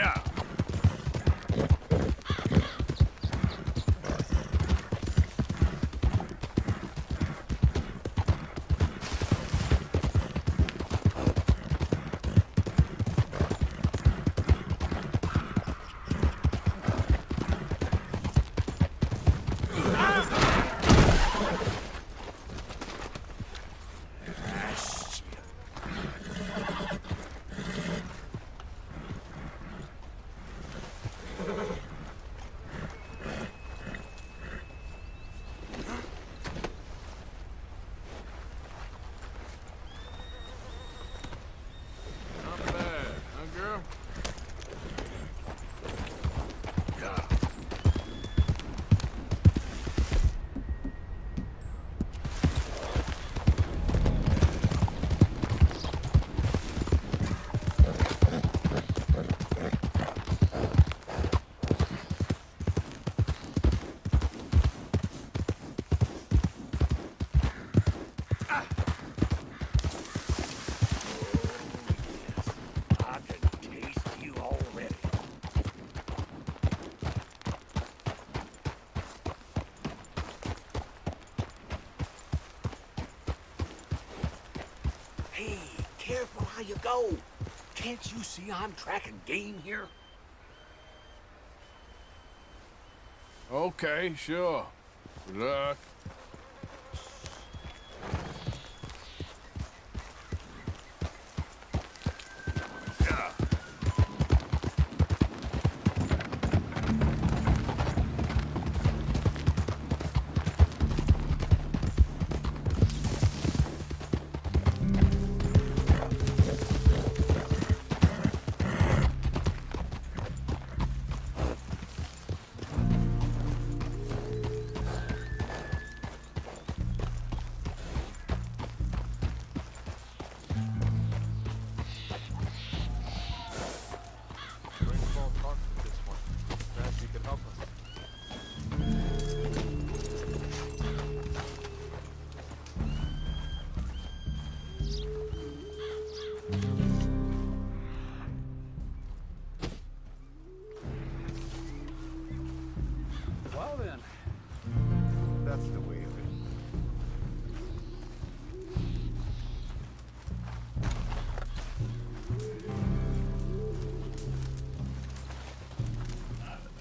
Yeah. Not bad, huh, girl? Yeah. I can taste you already. Hey, careful how you go. Can't you see I'm tracking game here? Okay, sure. Good luck. Yeah. Bring the phone talk with this one. Perhaps you can help us. Well then, That's the way of it.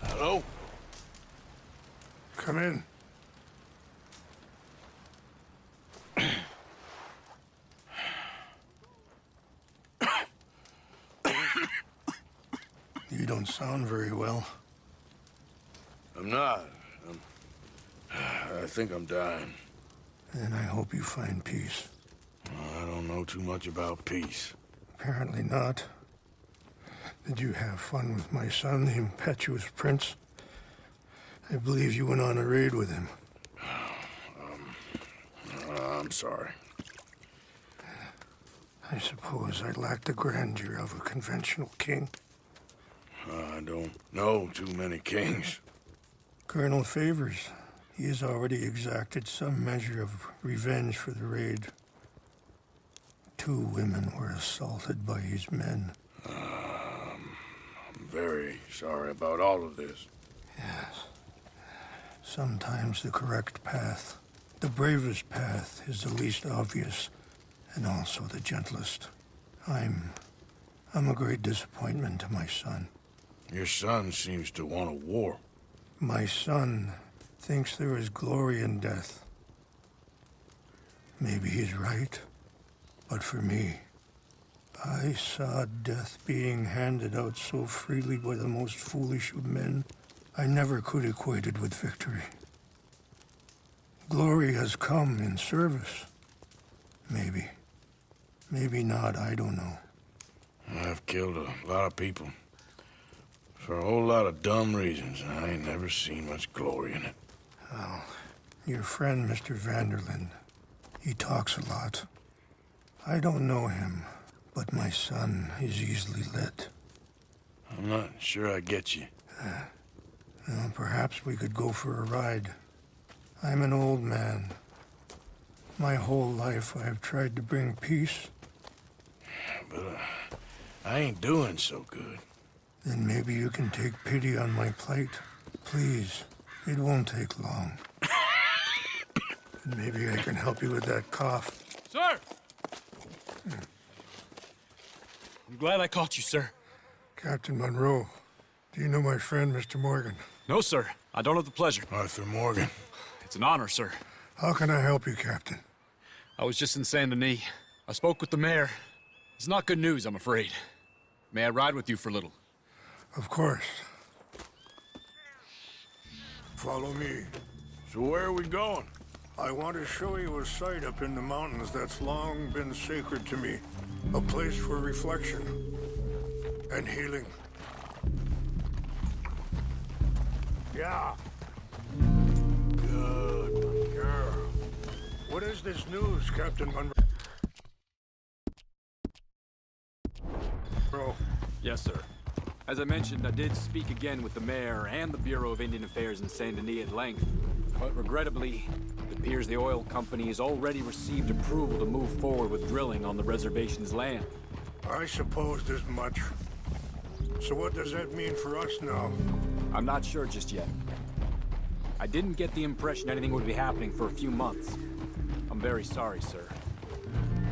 Hello? Come in. You don't sound very well. I'm not. I think I'm dying. And I hope you find peace. I don't know too much about peace. Apparently not. Did you have fun with my son, the impetuous prince? I believe you went on a raid with him. I'm sorry. I suppose I lack the grandeur of a conventional king. I don't know too many kings. Colonel Favors, he has already exacted some measure of revenge for the raid. 2 women were assaulted by his men. I'm very sorry about all of this. Yes. Sometimes the correct path, the bravest path, is the least obvious and also the gentlest. I'm a great disappointment to my son. Your son seems to want a war. My son thinks there is glory in death. Maybe he's right, but for me, I saw death being handed out so freely by the most foolish of men, I never could equate it with victory. Glory has come in service. Maybe. Maybe not, I don't know. I've killed a lot of people. For a whole lot of dumb reasons. I ain't never seen much glory in it. Well, your friend, Mr. Vanderlyn, he talks a lot. I don't know him, but my son is easily led. I'm not sure I get you. Well, perhaps we could go for a ride. I'm an old man. My whole life I have tried to bring peace. But I ain't doing so good. Then maybe you can take pity on my plight. Please, it won't take long. And maybe I can help you with that cough. Sir! I'm glad I caught you, sir. Captain Monroe, do you know my friend, Mr. Morgan? No, sir. I don't have the pleasure. Arthur Morgan. It's an honor, sir. How can I help you, Captain? I was just in Saint Denis. I spoke with the mayor. It's not good news, I'm afraid. May I ride with you for a little? Of course. Follow me. So where are we going? I want to show you a site up in the mountains that's long been sacred to me. A place for reflection and healing. Yeah. Good, my girl. What is this news, Captain Monroe? Yes, sir. As I mentioned, I did speak again with the mayor and the Bureau of Indian Affairs in Saint Denis at length. But regrettably, it appears the oil company has already received approval to move forward with drilling on the reservation's land. I supposed as much. So what does that mean for us now? I'm not sure just yet. I didn't get the impression anything would be happening for a few months. I'm very sorry, sir.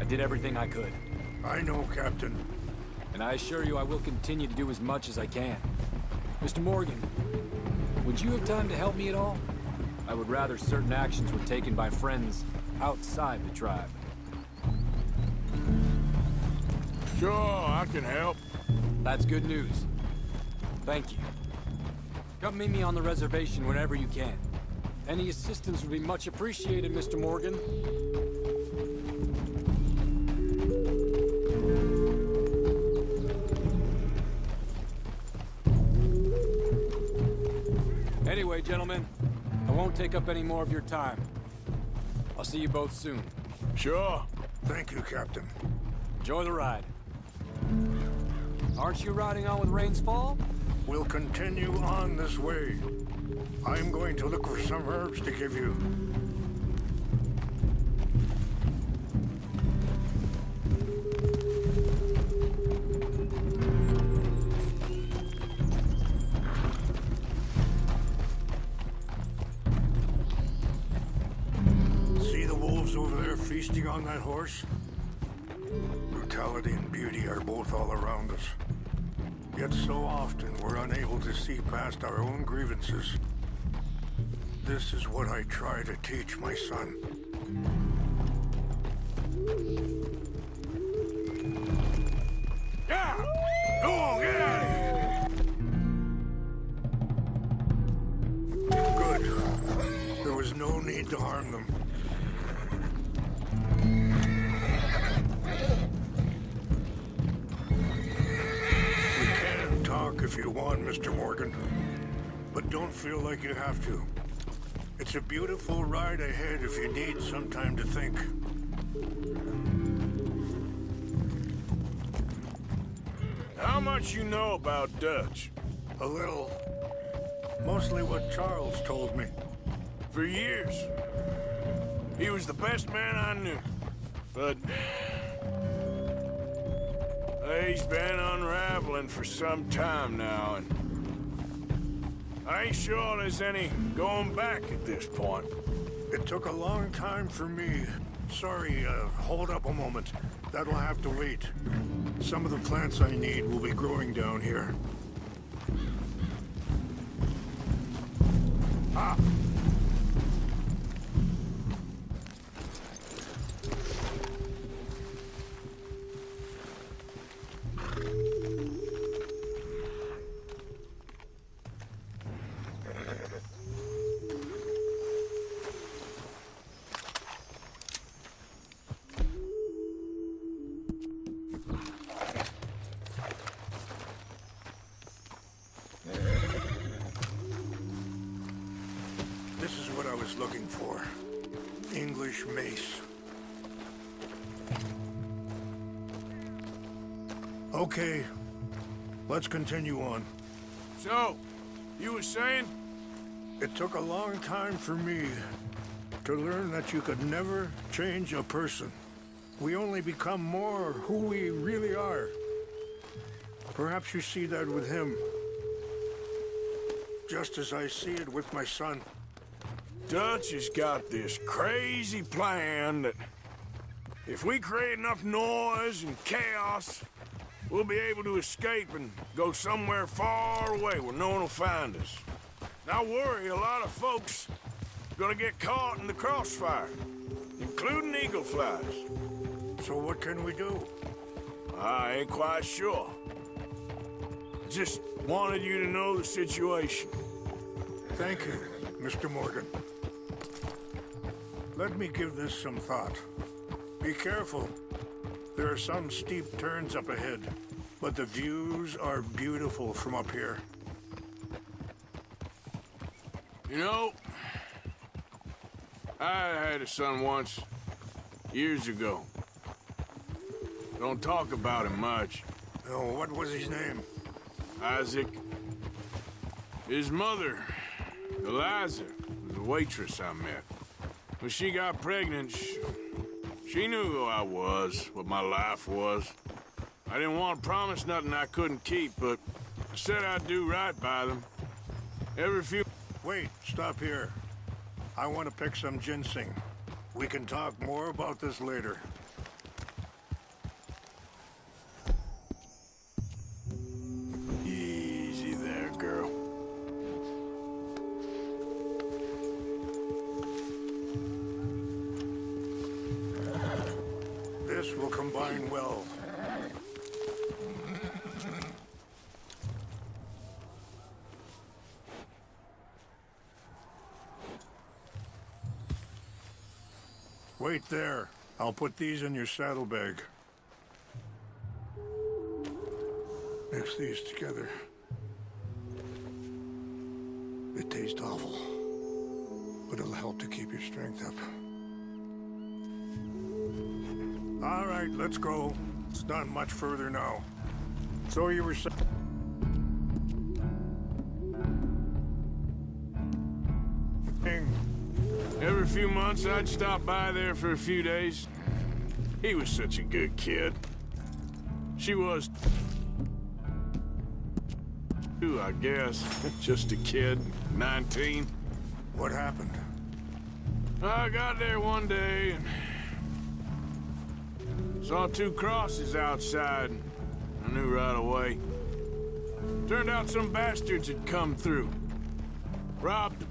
I did everything I could. I know, Captain. And I assure you I will continue to do as much as I can. Mr. Morgan, would you have time to help me at all? I would rather certain actions were taken by friends outside the tribe. Sure, I can help. That's good news. Thank you. Come meet me on the reservation whenever you can. Any assistance would be much appreciated, Mr. Morgan. Anyway, gentlemen, I won't take up any more of your time. I'll see you both soon. Sure. Thank you, Captain. Enjoy the ride. Aren't you riding on with Rains Fall? We'll continue on this way. I'm going to look for some herbs to give you. See the wolves over there feasting on that horse? Brutality and beauty are both all around us. Yet so often we're unable to see past our own grievances. This is what I try to teach my son. Yeah! Go on, get out of here! Good. There was no need to harm them. We can talk if you want, Mr. Morgan. But don't feel like you have to. It's a beautiful ride ahead if you need some time to think. How much you know about Dutch? A little. Mostly what Charles told me. For years. He was the best man I knew. But he's been unraveling for some time now, and I ain't sure there's any going back at this point. It took a long time for me. Sorry, hold up a moment. That'll have to wait. Some of the plants I need will be growing down here. Ah! This is what I was looking for. English mace. Okay, let's continue on. So, you were saying? It took a long time for me to learn that you could never change a person. We only become more who we really are. Perhaps you see that with him. Just as I see it with my son. Dutch has got this crazy plan that if we create enough noise and chaos, we'll be able to escape and go somewhere far away where no one will find us. And I worry a lot of folks are gonna get caught in the crossfire, including eagle flies. So what can we do? I ain't quite sure. Just wanted you to know the situation. Thank you, Mr. Morgan. Let me give this some thought. Be careful. There are some steep turns up ahead, but the views are beautiful from up here. You know, I had a son once, years ago. Don't talk about him much. Oh, what was his name? Isaac. His mother, Eliza, was a waitress I met. When she got pregnant, she knew who I was, what my life was. I didn't want to promise nothing I couldn't keep, but I said I'd do right by them. Every few... Wait, stop here. I want to pick some ginseng. We can talk more about this later. Easy there, girl. This will combine well. Wait there. I'll put these in your saddlebag. Mix these together. It tastes awful, but it'll help to keep your strength up. All right, let's go. It's not much further now. So you were saying... Every few months, I'd stop by there for a few days. He was such a good kid. She was... too, I guess. Just a kid, 19. What happened? I got there one day and... saw two crosses outside. I knew right away. Turned out some bastards had come through. Robbed him.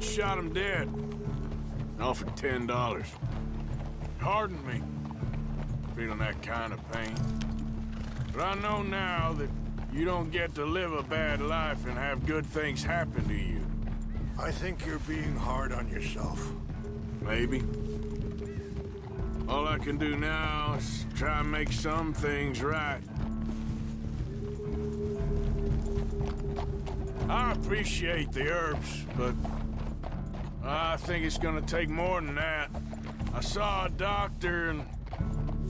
Shot him dead. Offered $10. Hardened me. Feeling that kind of pain. But I know now that you don't get to live a bad life and have good things happen to you. I think you're being hard on yourself. Maybe. All I can do now is try and make some things right. I appreciate the herbs, but I think it's gonna take more than that. I saw a doctor and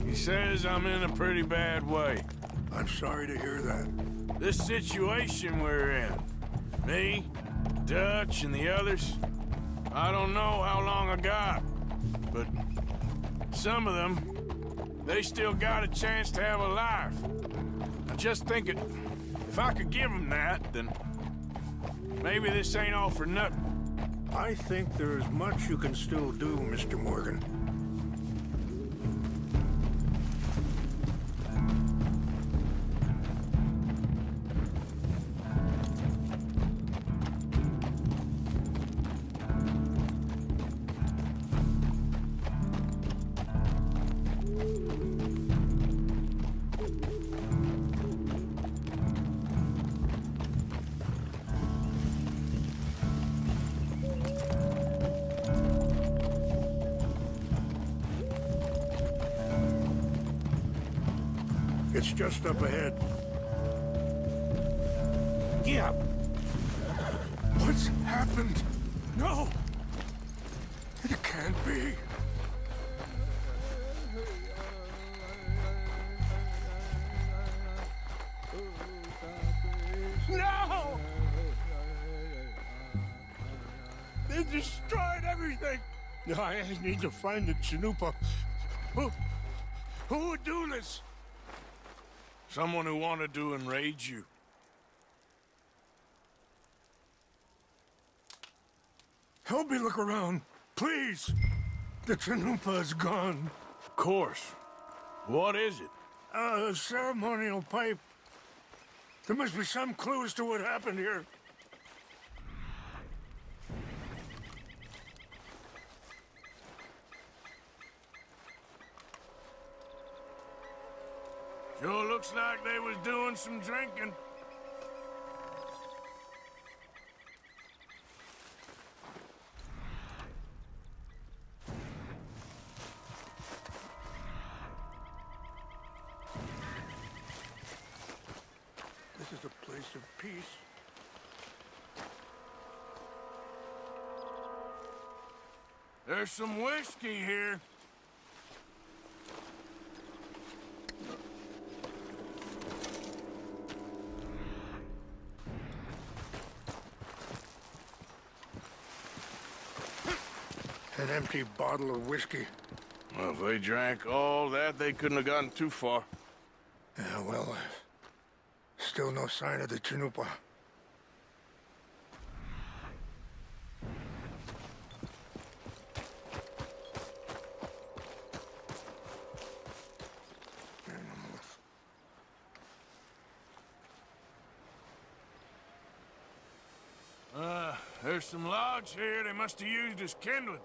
he says I'm in a pretty bad way. I'm sorry to hear that. This situation we're in, me, Dutch, and the others, I don't know how long I got, but some of them, they still got a chance to have a life. I just think if I could give them that, then maybe this ain't all for nothing. I think there is much you can still do, Mr. Morgan. It's just up ahead. Yeah. What's happened? No! It can't be. No! They destroyed everything! I need to find the Chanupa. Who would do this? Someone who wanted to enrage you. Help me look around, please. The Chanupa is gone. Of course. What is it? A ceremonial pipe. There must be some clues to what happened here. Sure looks like they was doing some drinking. This is a place of peace. There's some whiskey here. An empty bottle of whiskey. Well, if they drank all that, they couldn't have gotten too far. Yeah, well, still no sign of the Chanupa. There's some logs here they must have used as kindling.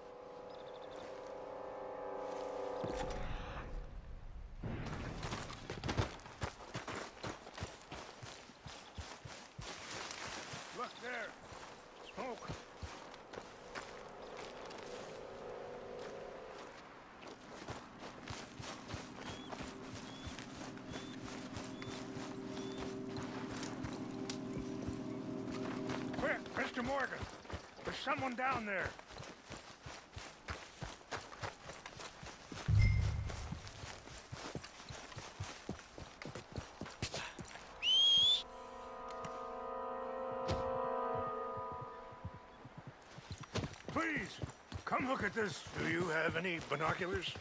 Look there. Smoke. Quick, Mr. Morgan. There's someone down there. Please, come look at this. Do you have any binoculars?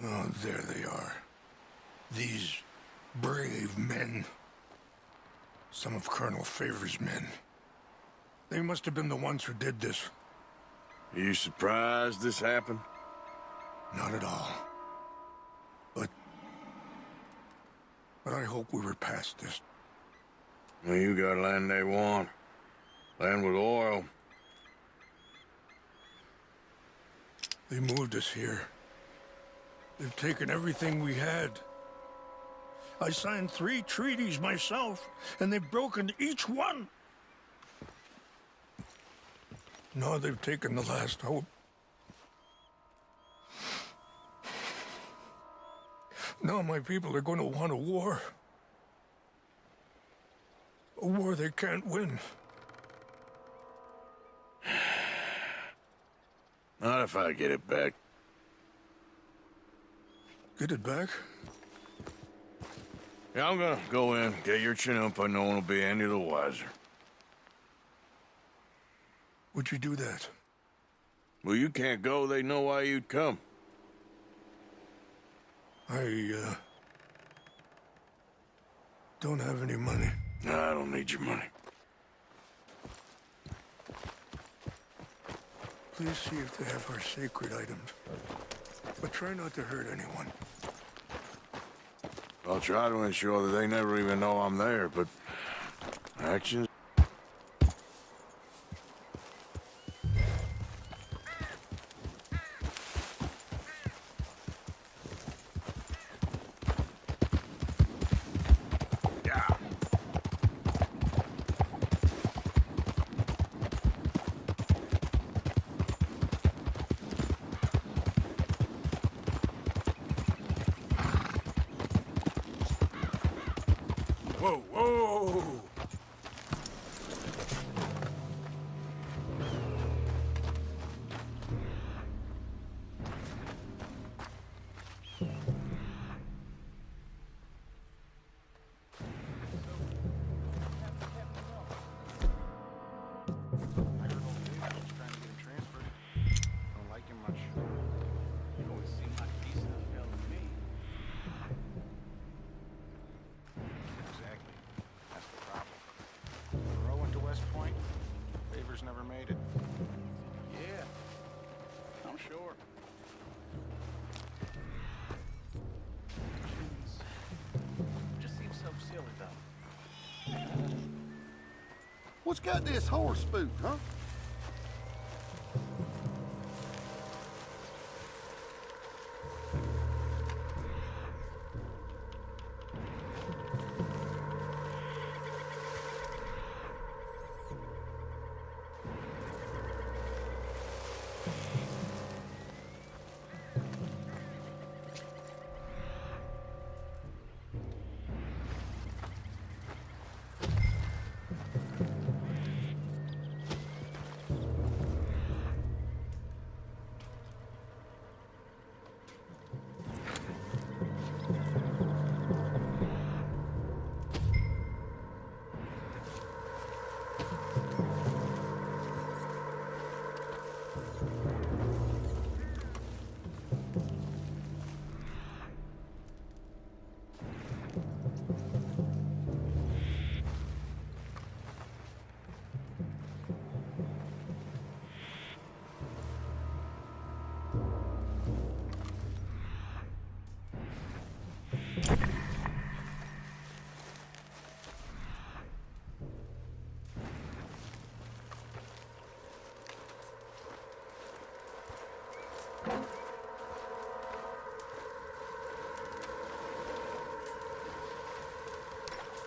Oh, there they are. These brave men. Some of Colonel Favor's men. They must have been the ones who did this. Are you surprised this happened? Not at all. But I hope we were past this. Well, you got land they want. Land with oil. They moved us here. They've taken everything we had. I signed 3 treaties myself, and they've broken each one. Now they've taken the last hope. Now my people are going to want a war. A war they can't win. Not if I get it back. Get it back? Yeah, I'm gonna go in, get your Chanupa, no one will be any the wiser. Would you do that? Well, you can't go, they know why you'd come. I, don't have any money. No, I don't need your money. Please see if they have our sacred items. But try not to hurt anyone. I'll try to ensure that they never even know I'm there, but actions... Yeah. Whoa, whoa! never made it. Yeah, I'm sure. Just seems so silly, though. What's got this horse spooked, huh?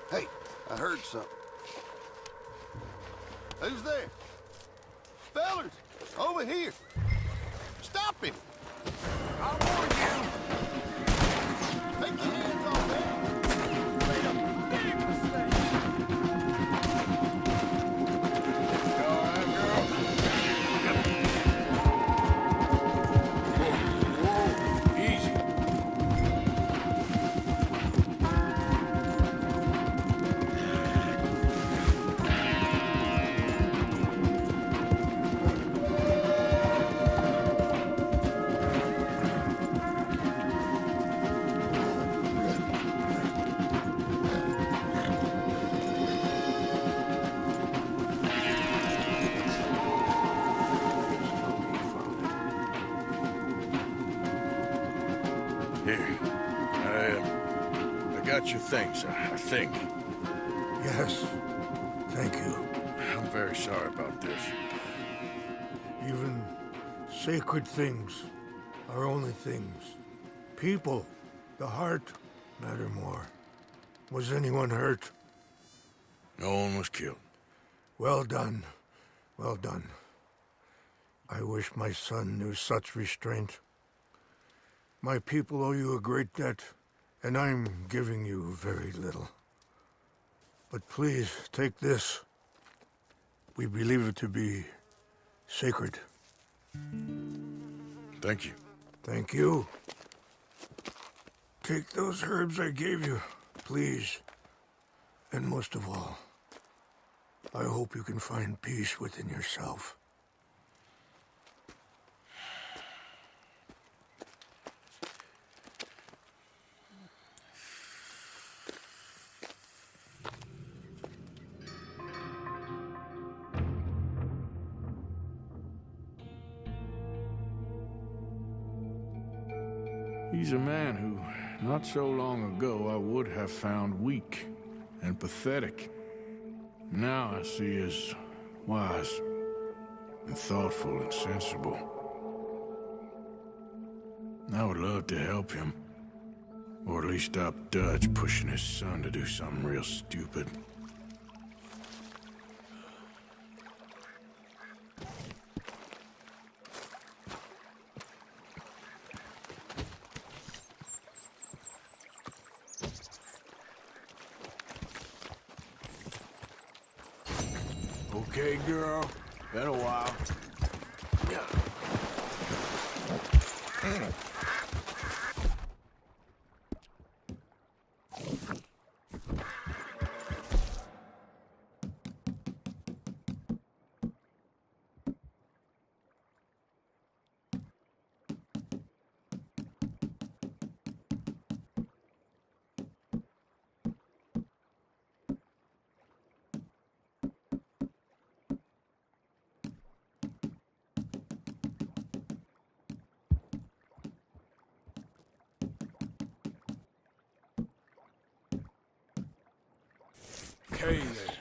Hey, I heard something. Who's there? Fellers, over here. Stop him! I warned you! Take your hands off him! Made a big mistake! All right, girl? Whoa, easy. Here, I got your things, I think. Yes, thank you. I'm very sorry about this. Even sacred things are only things. People, the heart, matter more. Was anyone hurt? No one was killed. Well done. Well done. I wish my son knew such restraint. My people owe you a great debt, and I'm giving you very little. But please, take this. We believe it to be sacred. Thank you. Thank you. Take those herbs I gave you, please. And most of all, I hope you can find peace within yourself. He's a man who, not so long ago, I would have found weak and pathetic. Now I see as wise and thoughtful and sensible. I would love to help him, or at least stop Dutch pushing his son to do something real stupid. Okay, girl. Been a while. okay there.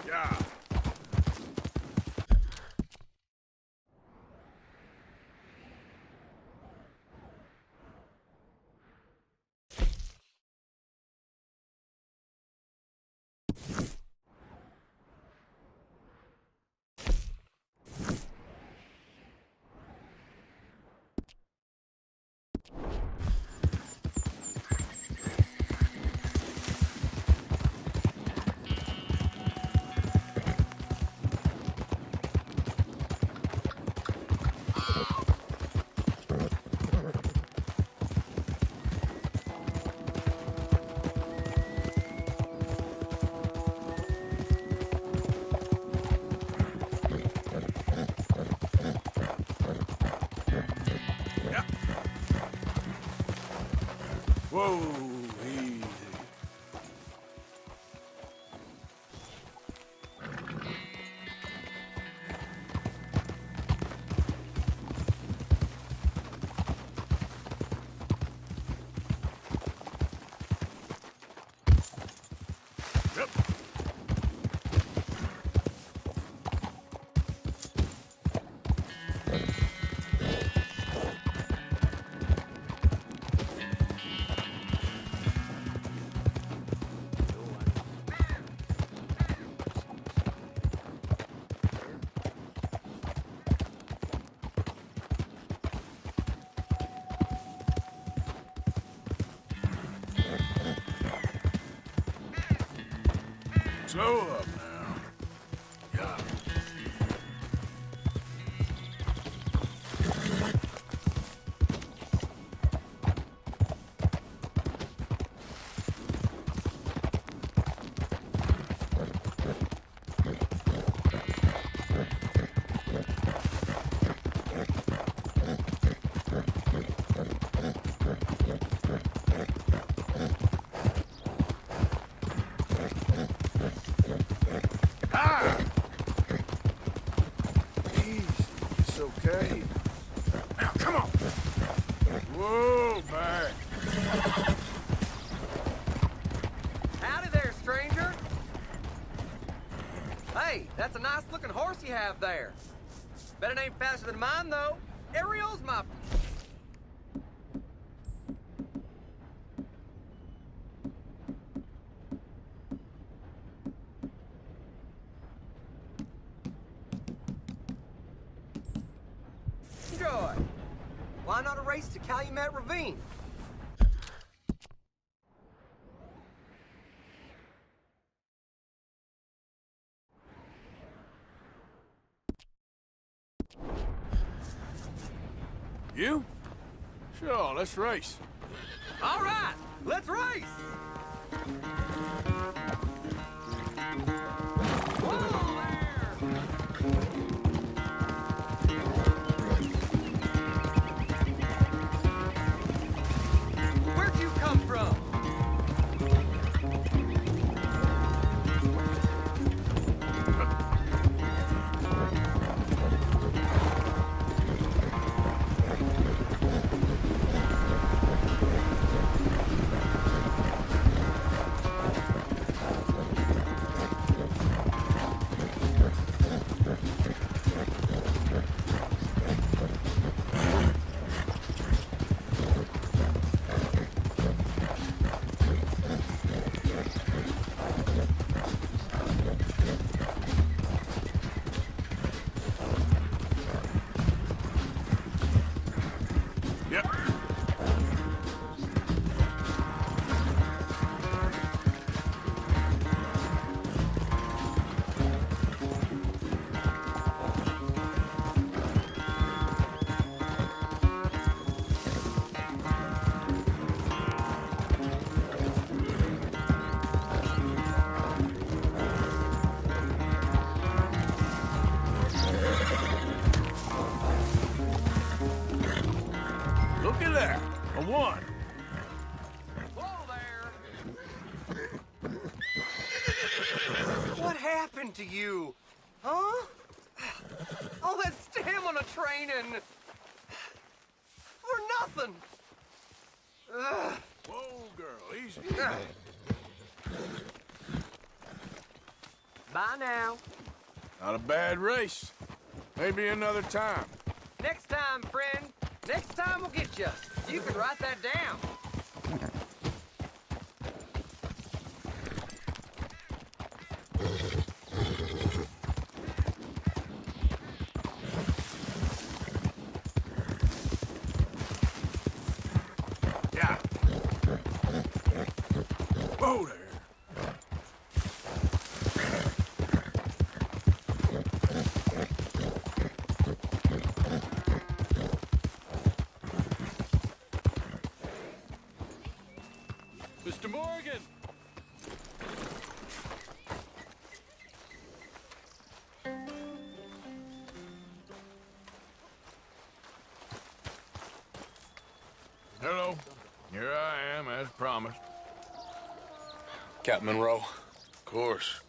Yeah. Whoa, easy. Yep. Slow up now. Yeah. Okay. Now, come on. Whoa, back. Howdy there, stranger. Hey, that's a nice looking horse you have there. Bet it ain't faster than mine, though. Ariel's my... Enjoy. Why not a race to Calumet Ravine? You? Sure, let's race. All right, let's race! Whoa there! Where'd you come from? happened to you? Huh? All that stamina training. For nothing. Ugh. Whoa, girl, easy. Bye now. Not a bad race. Maybe another time. Next time, friend. Next time we'll get you. You can write that down. Yeah. Whoa there. Mr. Morgan! Hello. Here I am, as promised. Captain Monroe. Of course.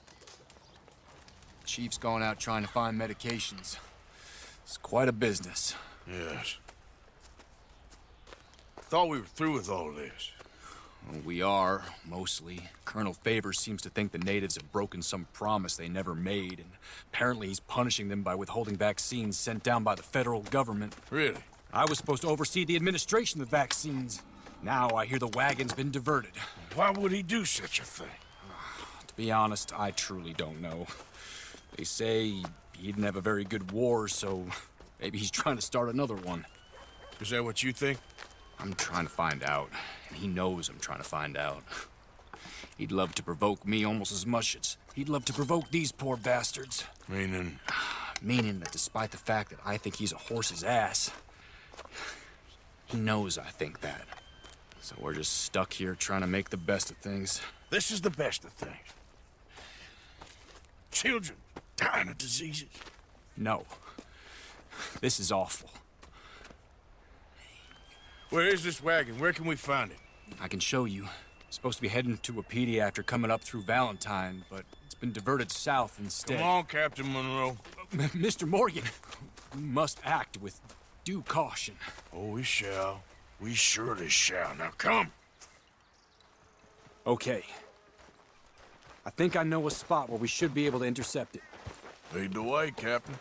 Chief's going out trying to find medications. It's quite a business. Yes. Thought we were through with all this. Well, we are, mostly. Colonel Favors seems to think the natives have broken some promise they never made, and apparently he's punishing them by withholding vaccines sent down by the federal government. Really? I was supposed to oversee the administration of the vaccines. Now I hear the wagon's been diverted. Why would he do such a thing? To be honest, I truly don't know. They say he didn't have a very good war, so maybe he's trying to start another one. Is that what you think? I'm trying to find out, and he knows I'm trying to find out. He'd love to provoke me almost as much as he'd love to provoke these poor bastards. Meaning? Meaning that despite the fact that I think he's a horse's ass, he knows I think that. So we're just stuck here trying to make the best of things. This is the best of things. Children dying of diseases. No. This is awful. Where is this wagon? Where can we find it? I can show you. Supposed to be heading to Wapiti after coming up through Valentine, but it's been diverted south instead. Come on, Captain Monroe. Mr. Morgan, we must act with due caution. Oh, we shall. We surely shall. Now come. Okay. I think I know a spot where we should be able to intercept it. Lead the way, Captain.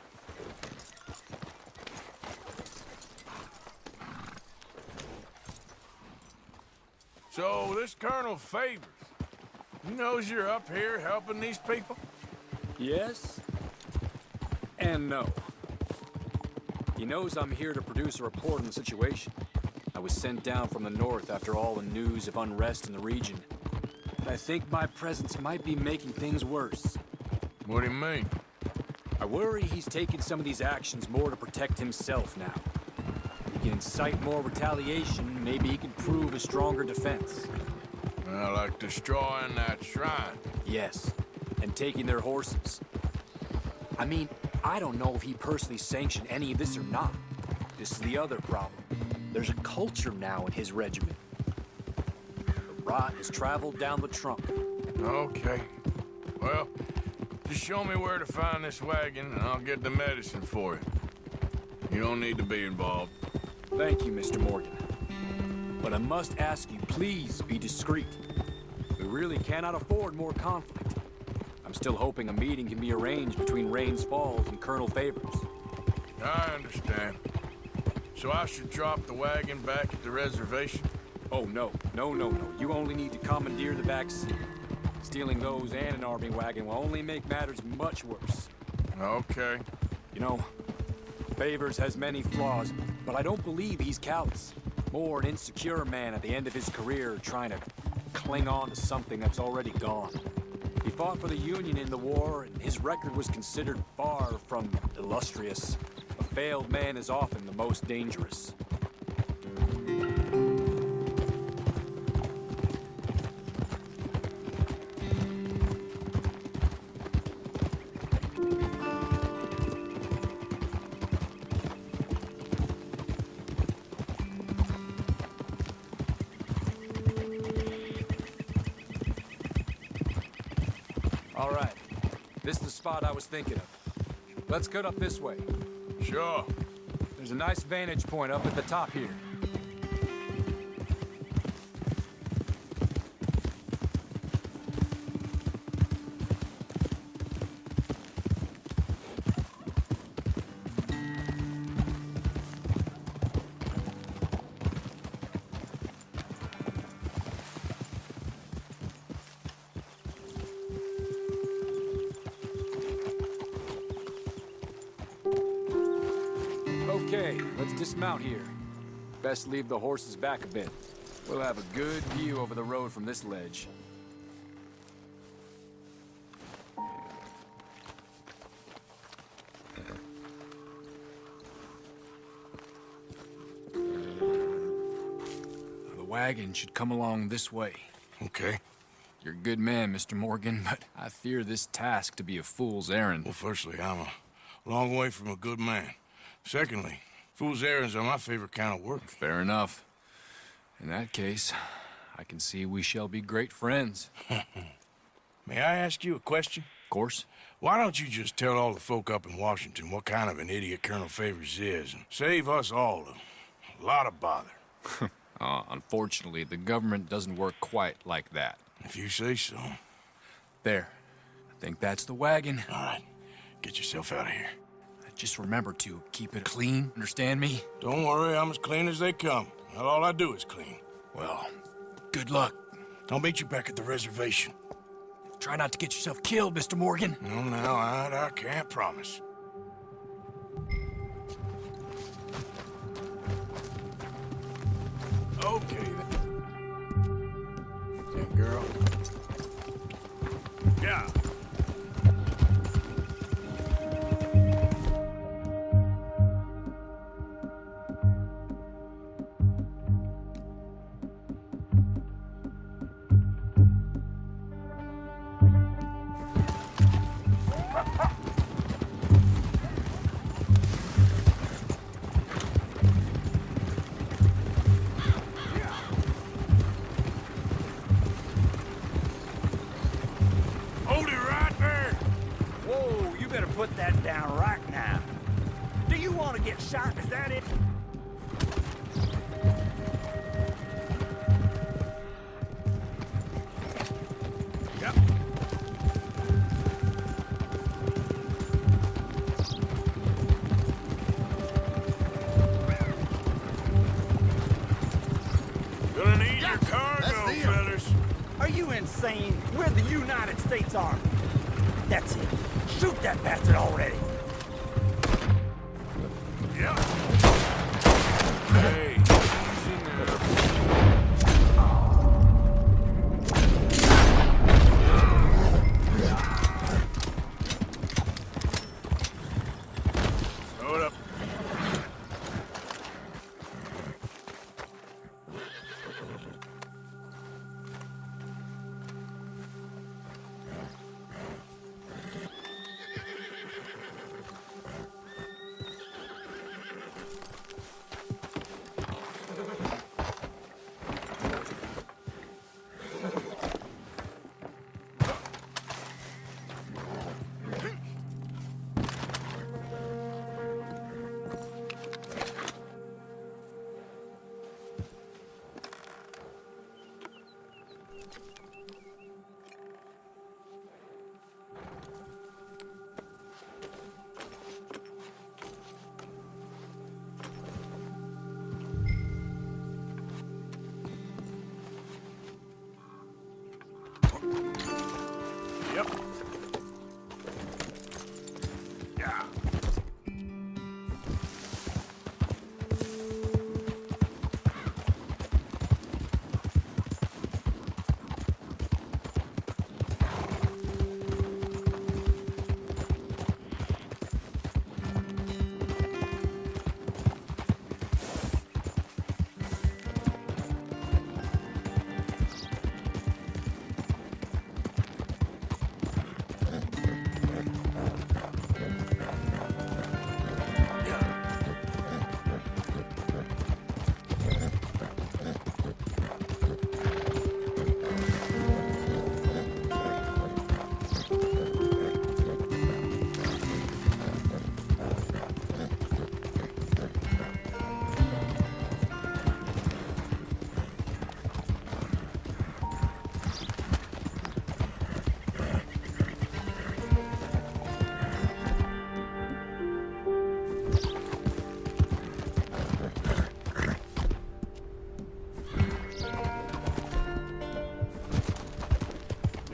So, this Colonel Favors, he knows you're up here helping these people? Yes and no. He knows I'm here to produce a report on the situation. I was sent down from the north after all the news of unrest in the region. But I think my presence might be making things worse. What do you mean? I worry he's taking some of these actions more to protect himself now. If he can incite more retaliation, maybe he can prove a stronger defense. Well, like destroying that shrine. Yes, and taking their horses. I mean, I don't know if he personally sanctioned any of this or not. This is the other problem. There's a culture now in his regiment. The rot has traveled down the trunk. Okay. Well, just show me where to find this wagon, and I'll get the medicine for it. You don't need to be involved. Thank you, Mr. Morgan. But I must ask you, please be discreet. We really cannot afford more conflict. I'm still hoping a meeting can be arranged between Rains Falls and Colonel Favors. I understand. So I should drop the wagon back at the reservation? Oh, no. No. You only need to commandeer the vaccine. Stealing those and an army wagon will only make matters much worse. Okay. You know, Favors has many flaws, but I don't believe he's callous. More an insecure man at the end of his career trying to cling on to something that's already gone. He fought for the Union in the war, and his record was considered far from illustrious. A failed man is often the most dangerous. This is the spot I was thinking of. Let's cut up this way. Sure. There's a nice vantage point up at the top here. Okay, let's dismount here. Best leave the horses back a bit. We'll have a good view over the road from this ledge. The wagon should come along this way. Okay. You're a good man, Mr. Morgan, but I fear this task to be a fool's errand. Well, firstly, I'm a long way from a good man. Secondly, fool's errands are my favorite kind of work. Fair enough. In that case, I can see we shall be great friends. May I ask you a question? Of course. Why don't you just tell all the folk up in Washington what kind of an idiot Colonel Favors is and save us all a lot of bother? Unfortunately, the government doesn't work quite like that. If you say so. There. I think that's the wagon. All right, get yourself out of here. Just remember to keep it clean, understand me? Don't worry, I'm as clean as they come. Not all I do is clean. Well, good luck. I'll meet you back at the reservation. Try not to get yourself killed, Mr. Morgan. No, now, I can't promise. Okay, then. Yeah, girl. Yeah. Put that down right now. Do you want to get shot? Is that it? Yep. Gonna need your cargo, fellas. Are you insane? We're the United States Army. That's it. Shoot that bastard already! Yeah. Hey, easy now. Hold up. Yep. Yeah.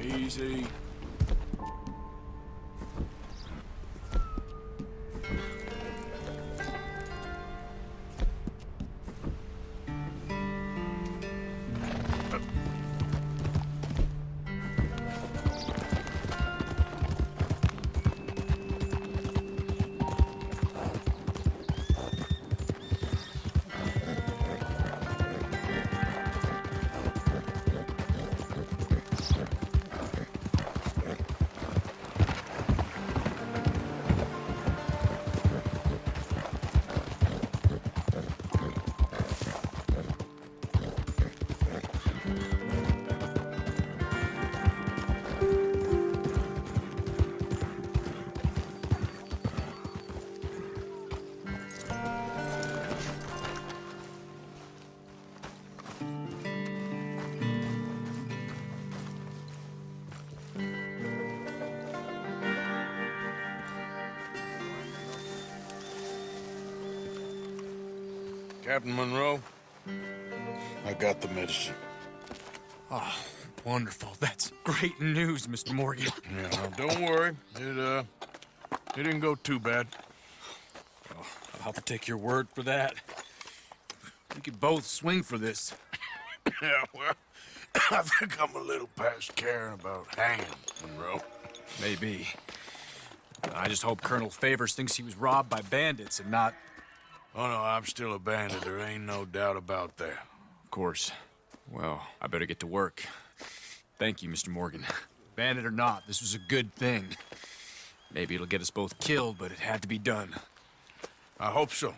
Easy. Captain Monroe, I got the medicine. Oh, wonderful. That's great news, Mr. Morgan. Yeah, now, don't worry. It didn't go too bad. Oh, I'll have to take your word for that. We could both swing for this. Yeah, well, I think I'm a little past caring about hanging, Monroe. Maybe. I just hope Colonel Favors thinks he was robbed by bandits and not... Oh, no, I'm still a bandit. There ain't no doubt about that. Of course. Well, I better get to work. Thank you, Mr. Morgan. Bandit or not, this was a good thing. Maybe it'll get us both killed, but it had to be done. I hope so.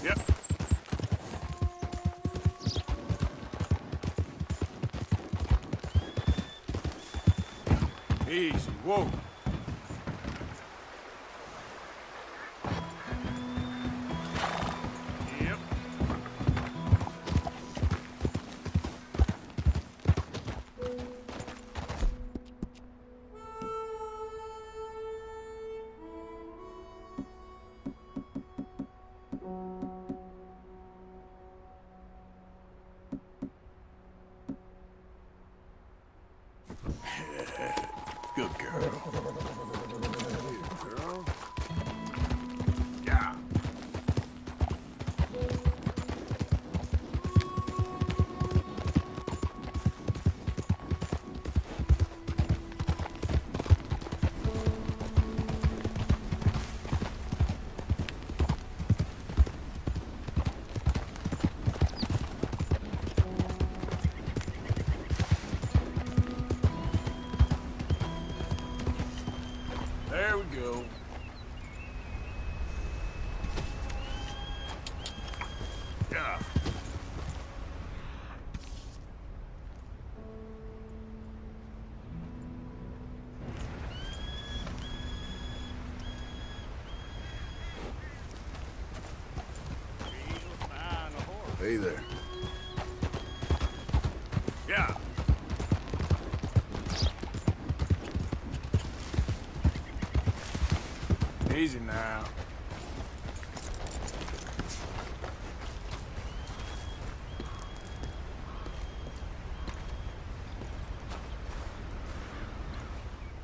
Yep. Easy. Whoa. Yep. Good girl. Good girl. Yeah. There we go. Yeah. Hey there. Yeah. Easy now.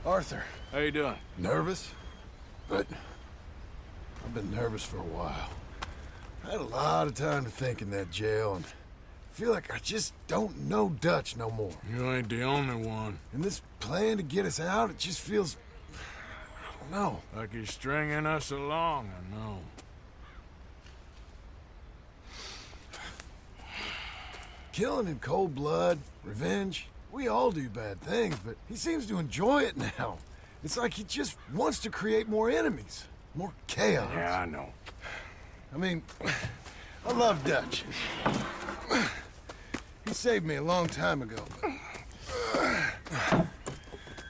Arthur, How you doing? nervous? But I've been nervous for a while. I had a lot of time to think in that jail, and I feel like I just don't know Dutch no more. You ain't the only one. And this plan to get us out, it just feels... I don't know. Like he's stringing us along, I know. Killing in cold blood, revenge, we all do bad things, but he seems to enjoy it now. It's like he just wants to create more enemies, more chaos. Yeah, I know. I mean, I love Dutch. He saved me a long time ago, but... I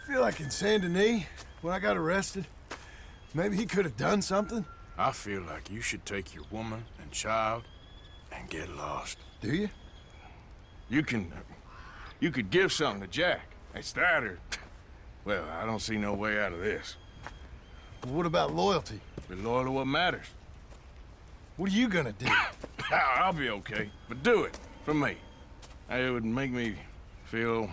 feel like in Saint Denis, when I got arrested, maybe he could have done something. I feel like you should take your woman and child and get lost. Do you? You could give something to Jack. It's that or... Well, I don't see no way out of this. What about loyalty? Be loyal to what matters. What are you gonna do? I'll be okay, but do it, for me. It would make me feel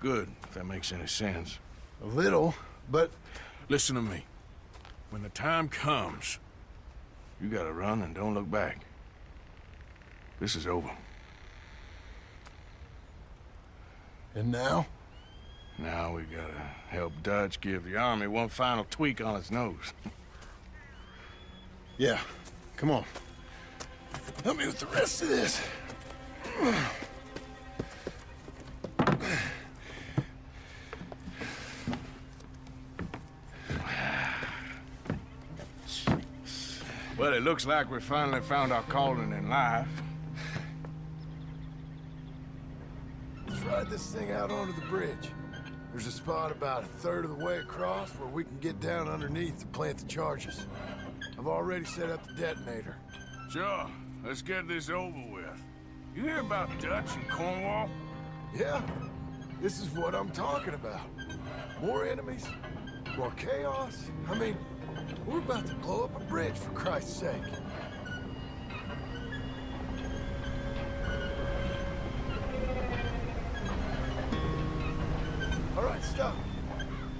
good, if that makes any sense. A little, but... Listen to me. When the time comes, you gotta run and don't look back. This is over. And now? Now we gotta help Dutch give the army one final tweak on its nose. Yeah, come on. Help me with the rest of this. Well, it looks like we finally found our calling in life. Let's ride this thing out onto the bridge. There's a spot about a third of the way across where we can get down underneath to plant the charges. I've already set up the detonator. Sure, let's get this over with. You hear about Dutch and Cornwall? Yeah, this is what I'm talking about. More enemies, more chaos. I mean, we're about to blow up a bridge, for Christ's sake. All right, stop.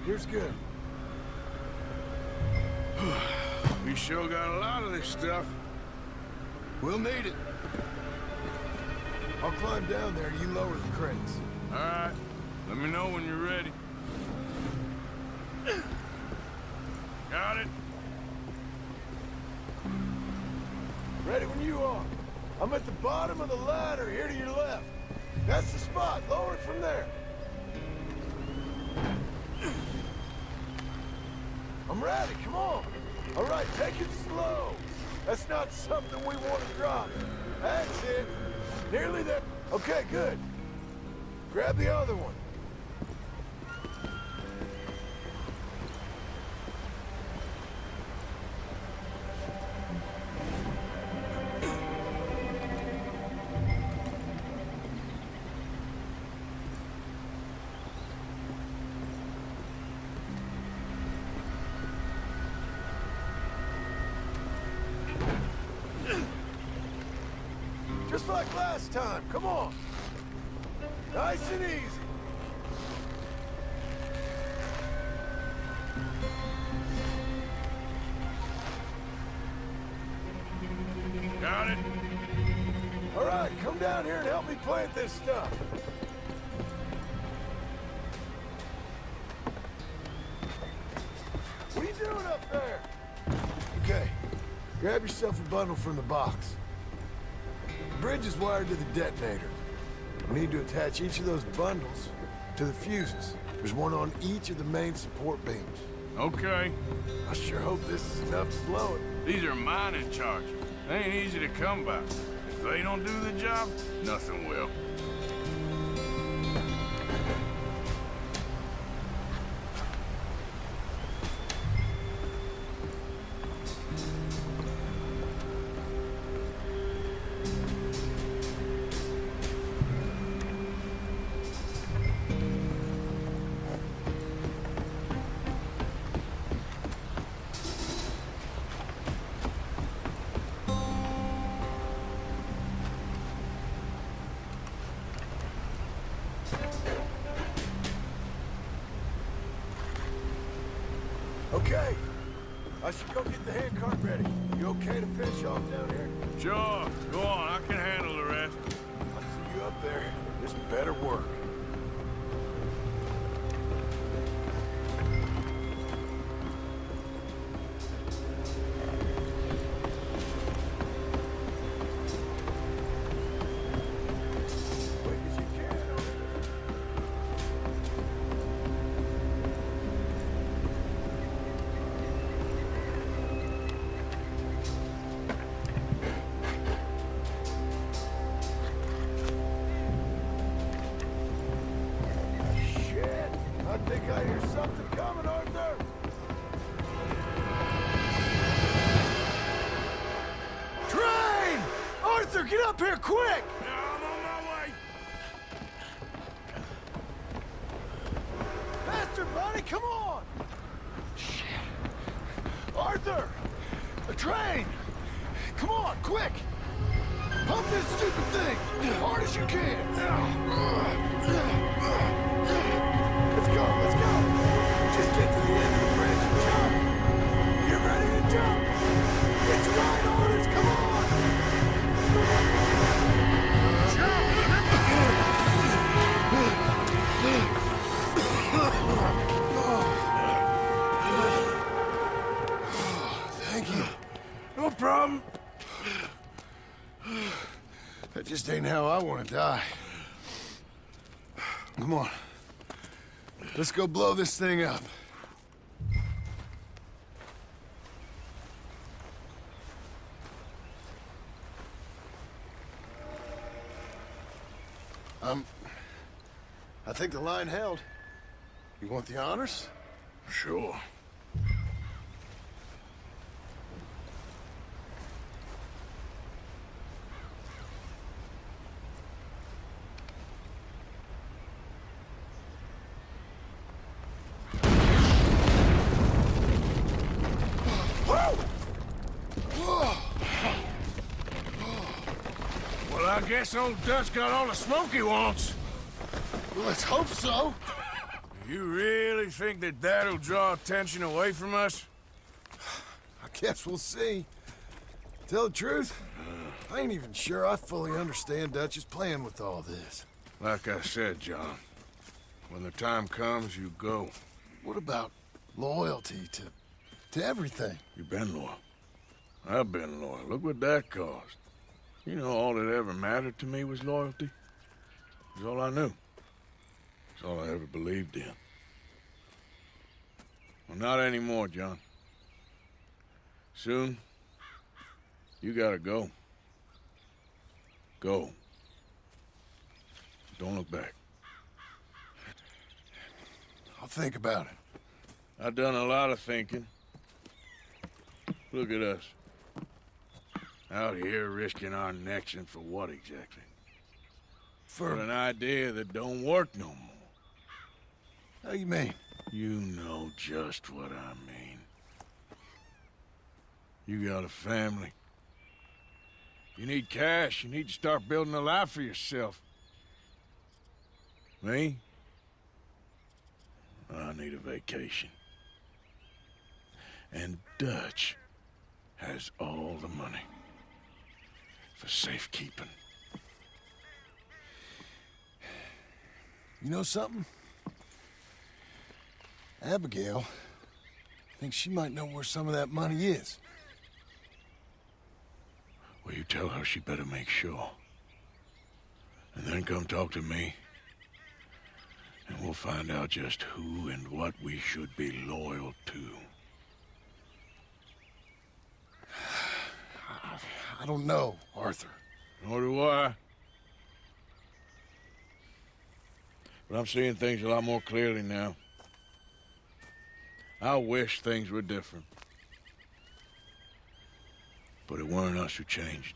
Here's good. We sure got a lot of this stuff. We'll need it. I'll climb down there, you lower the crates. All right, let me know when you're ready. Got it? Ready when you are. I'm at the bottom of the ladder, here to your left. That's the spot. Lower it from there. I'm ready, come on. All right, take it slow. That's not something we want to drop. That's it. Nearly there. Okay, good. Grab the other one. Just like last time, come on. Nice and easy. Got it? All right, come down here and help me plant this stuff. What are you doing up there? Okay, grab yourself a bundle from the box. The bridge is wired to the detonator. We need to attach each of those bundles to the fuses. There's one on each of the main support beams. Okay. I sure hope this is enough to blow it. These are mining charges. They ain't easy to come by. If they don't do the job, nothing will. Okay. I should go get the handcart ready. You okay to finish off down here? Sure, go on. I can handle the rest. I'll see you up there. This better work. Quick as you can. Shit! I think I hear something coming, Arthur! Train! Arthur, get up here quick! I'm on my way. Faster, buddy, come on! Shit. Arthur! A train! Come on, quick! Pump this stupid thing! As hard as you can! Let's go, let's go! Just get to the end of the bridge and jump! Get ready to jump! It's right on us, come on! Thank you. No problem. That just ain't how I want to die. Come on. Let's go blow this thing up. I think the line held. You want the honors? Sure. Well, I guess old Dutch got all the smoke he wants. Well, let's hope so. You really think that that'll draw attention away from us? I guess we'll see. Tell the truth, I ain't even sure I fully understand Dutch's plan with all this. Like I said, John, when the time comes, you go. What about loyalty to everything? You've been loyal. I've been loyal. Look what that cost. You know, all that ever mattered to me was loyalty. It was all I knew. It's all I ever believed in. Well, not anymore, John. Soon, you gotta go. Go. Don't look back. I'll think about it. I've done a lot of thinking. Look at us. Out here risking our necks, and for what exactly? For an idea that don't work no more. How you mean? You know just what I mean. You got a family. You need cash. You need to start building a life for yourself. Me? I need a vacation. And Dutch has all the money for safekeeping. You know something? Abigail thinks she might know where some of that money is. Well, you tell her she better make sure. And then come talk to me. And we'll find out just who and what we should be loyal to. I don't know, Arthur. Nor do I. But I'm seeing things a lot more clearly now. I wish things were different. But it weren't us who changed.